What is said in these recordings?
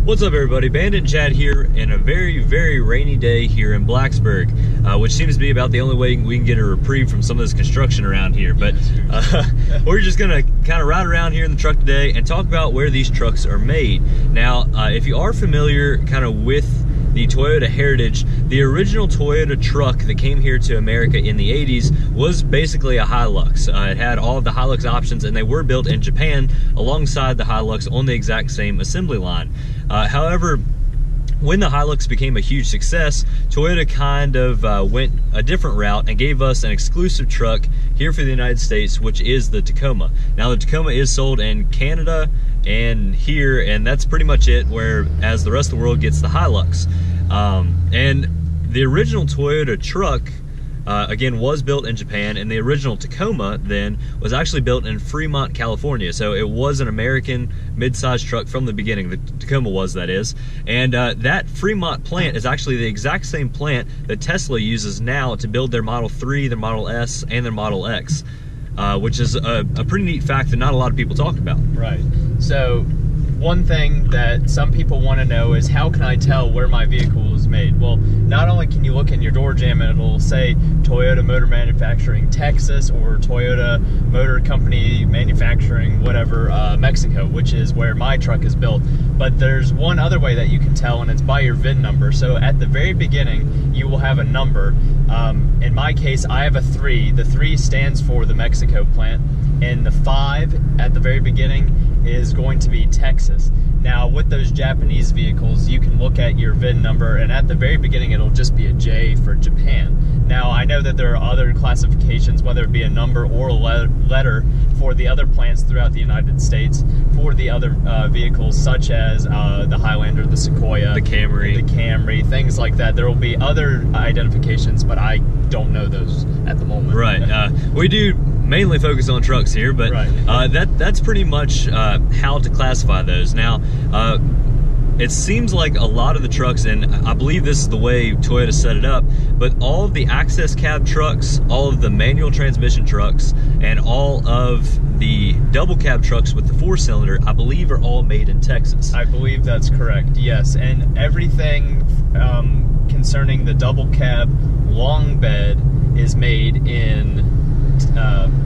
What's up, everybody? Bandit Chad here in a very, very rainy day here in Blacksburg, which seems to be about the only way we can get a reprieve from some of this construction around here. But we're just gonna kind of ride around here in the truck today and talk about where these trucks are made. Now, if you are familiar kind of with the Toyota heritage, the original Toyota truck that came here to America in the 80s was basically a Hilux. It had all of the Hilux options, and they were built in Japan alongside the Hilux on the exact same assembly line. However, when the Hilux became a huge success, Toyota kind of went a different route and gave us an exclusive truck here for the United States, which is the Tacoma. Now, the Tacoma is sold in Canada and here, and that's pretty much it, whereas the rest of the world gets the Hilux. And the original Toyota truck, again, was built in Japan, and the original Tacoma then was actually built in Fremont, California. So it was an American mid-sized truck from the beginning. The Tacoma was, that is. And that Fremont plant is actually the exact same plant that Tesla uses now to build their Model 3, their Model S, and their Model X, which is a pretty neat fact that not a lot of people talk about. Right. So one thing that some people want to know is, how can I tell where my vehicle is made? Well, not only can you look in your door jamb and it'll say Toyota Motor Manufacturing Texas or Toyota Motor Company Manufacturing whatever Mexico, which is where my truck is built. But there's one other way that you can tell, and it's by your VIN number. So at the very beginning, you will have a number. In my case, I have a 3. The 3 stands for the Mexico plant, and the 5 at the very beginning is going to be Texas. Now, with those Japanese vehicles, you can look at your VIN number, and at the very beginning it'll just be a J for Japan. Now, I know that there are other classifications, whether it be a number or a letter, for the other plants throughout the United States for the other vehicles, such as the Highlander, the Sequoia, the Camry, things like that. There will be other identifications, but I don't know those at the moment. Right. We do mainly focus on trucks here, but right. That's pretty much how to classify those. Now, it seems like a lot of the trucks, and I believe this is the way Toyota set it up, but all of the access cab trucks, all of the manual transmission trucks, and all of the double cab trucks with the 4-cylinder, I believe are all made in Texas. I believe that's correct, yes. And everything concerning the double cab long bed is made in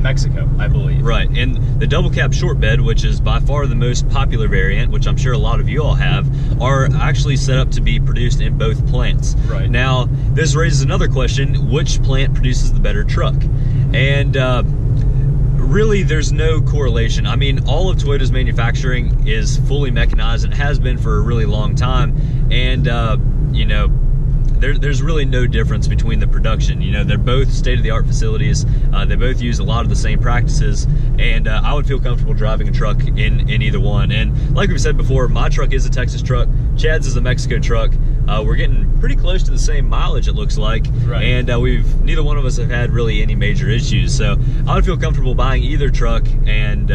Mexico, I believe. Right, and the double cab short bed, which is by far the most popular variant, which I'm sure a lot of you all have, are actually set up to be produced in both plants. Right. Now, this raises another question: which plant produces the better truck? And really, there's no correlation. I mean, all of Toyota's manufacturing is fully mechanized and has been for a really long time, and you know, there's really no difference between the production. You know, they're both state-of-the-art facilities. They both use a lot of the same practices, and I would feel comfortable driving a truck in either one. And like we said before, my truck is a Texas truck. Chad's is a Mexico truck. We're getting pretty close to the same mileage, it looks like, right. And neither one of us have had really any major issues. So I would feel comfortable buying either truck, and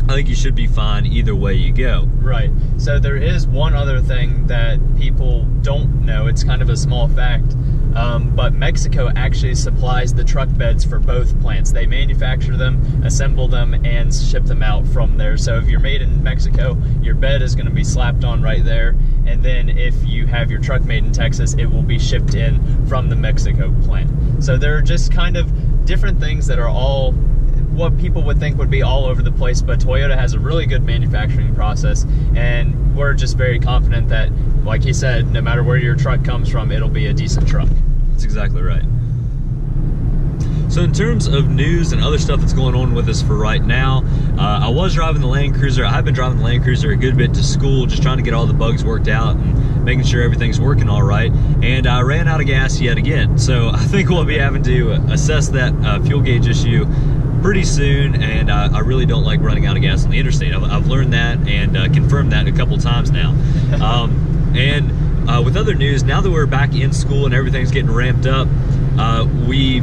I think you should be fine either way you go. Right. So there is one other thing that people don't know. It's kind of a small fact, but Mexico actually supplies the truck beds for both plants. They manufacture them, assemble them, and ship them out from there. So if you're made in Mexico, your bed is going to be slapped on right there. And then if you have your truck made in Texas, it will be shipped in from the Mexico plant. So there are just kind of different things that are all what people would think would be all over the place, but Toyota has a really good manufacturing process, and we're just very confident that, like he said, no matter where your truck comes from, it'll be a decent truck. That's exactly right. So in terms of news and other stuff that's going on with us for right now, I was driving the Land Cruiser. I've been driving the Land Cruiser a good bit to school, just trying to get all the bugs worked out and making sure everything's working all right. And I ran out of gas yet again. So I think we'll be having to assess that fuel gauge issue pretty soon, and I really don't like running out of gas on the interstate. I've learned that and confirmed that a couple times now. And with other news, now that we're back in school and everything's getting ramped up, we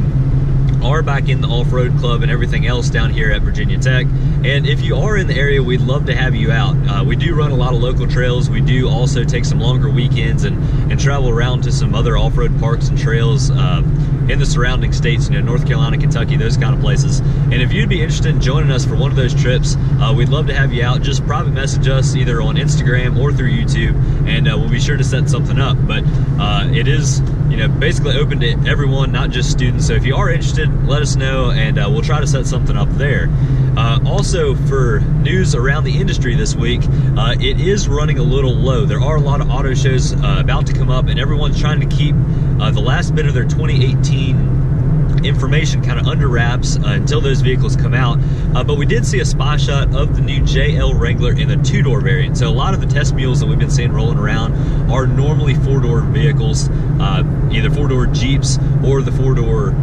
are back in the off-road club and everything else down here at Virginia Tech. And if you are in the area, we'd love to have you out. We do run a lot of local trails. We do also take some longer weekends and travel around to some other off-road parks and trails in the surrounding states, you know, North Carolina, Kentucky, those kind of places. And if you'd be interested in joining us for one of those trips, we'd love to have you out. Just private message us either on Instagram or through YouTube, and we'll be sure to set something up. But it is, you know, basically open to everyone, not just students. So if you are interested, let us know, and we'll try to set something up there. Also, for news around the industry this week, it is running a little low. There are a lot of auto shows about to come up, and everyone's trying to keep the last bit of their 2018 information kind of under wraps until those vehicles come out. But we did see a spy shot of the new JL Wrangler in the two-door variant. So a lot of the test mules that we've been seeing rolling around are normally four-door vehicles, either four-door Jeeps or the four-door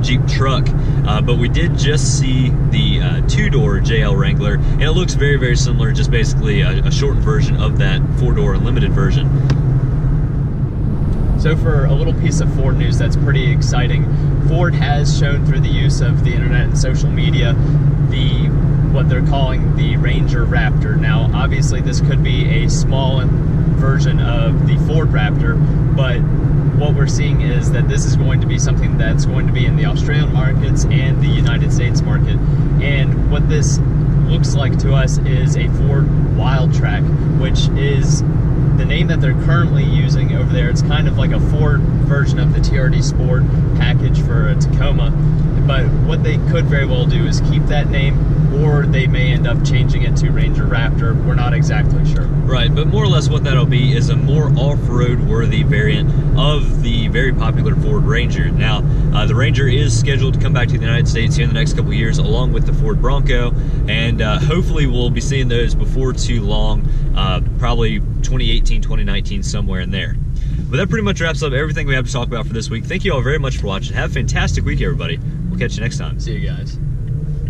Jeep truck. But we did just see the two-door JL Wrangler, and it looks very, very similar, just basically a shortened version of that four-door Unlimited version. So for a little piece of Ford news that's pretty exciting, Ford has shown through the use of the internet and social media what they're calling the Ranger Raptor. Now, obviously this could be a small version of the Ford Raptor, but what we're seeing is that this is going to be something that's going to be in the Australian markets and the United States market. And what this looks like to us is a Ford Wildtrak, which is the name that they're currently using over there. It's kind of like a Ford version of the TRD Sport package for a Tacoma. But what they could very well do is keep that name, or they may end up changing it to Ranger Raptor. We're not exactly sure. Right, but more or less what that'll be is a more off-road worthy variant of the very popular Ford Ranger. Now, the Ranger is scheduled to come back to the United States here in the next couple of years, along with the Ford Bronco, and hopefully we'll be seeing those before too long, probably 2018, 2019, somewhere in there. But that pretty much wraps up everything we have to talk about for this week. Thank you all very much for watching. Have a fantastic week, everybody. We'll catch you next time. See you guys.